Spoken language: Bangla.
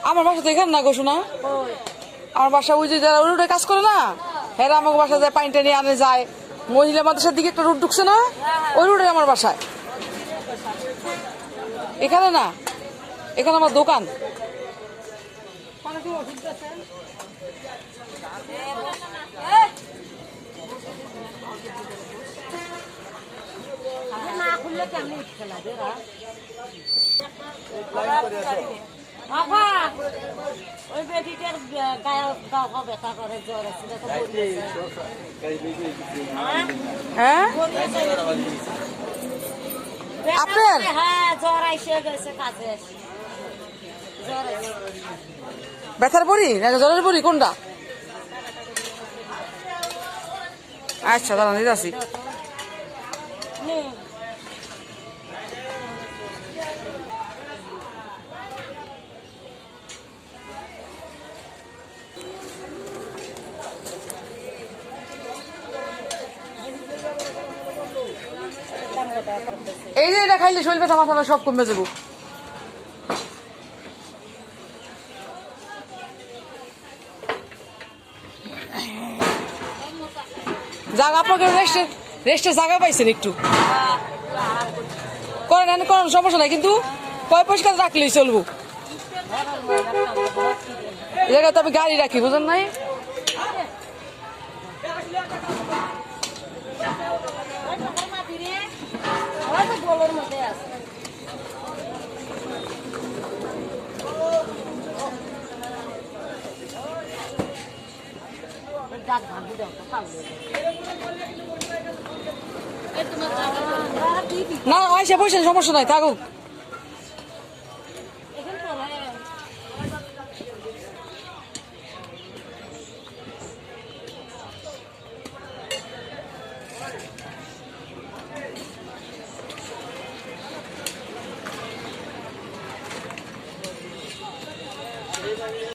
আমার বাসা তো এখানে না গো শোনা, আমার বাসা ওই যে যারা রোডে কাজ করে না, হেরা আমাকে বাসা যায় পানি টানি আনে যায়। মহিলা মাদ্রাসার দিকে একটা রোড ঢুকছে না, ওই রোডে আমার বাসায়। এখানে না, এখানে আমার দোকান। ওই বেটিটার গাও ব্যথা করে, জ্বর আছে। হ্যাঁ আপনার? হ্যাঁ, জ্বর আইসে গেছে, কাজে আসি। জ্বর আছে। ব্যথার বড়ি না জ্বরের বড়ি কোনটা? আচ্ছা দাঁড়ান দিতে আসি। এই যে এটা খাইলে শরীর ব্যথা মাথা ব্যথা সব কমে যাবো। জায়গা আপনাকে রেস্টের জায়গা পাইছেন একটু করেন করেন, সমস্যা নাই, কিন্তু পয় পরিষ্কার রাখলেই চলবো। এই জায়গায় তো আমি গাড়ি রাখি, বুঝেন নাই? না আইসা বসেন, সমস্যা নাই, থাকুক।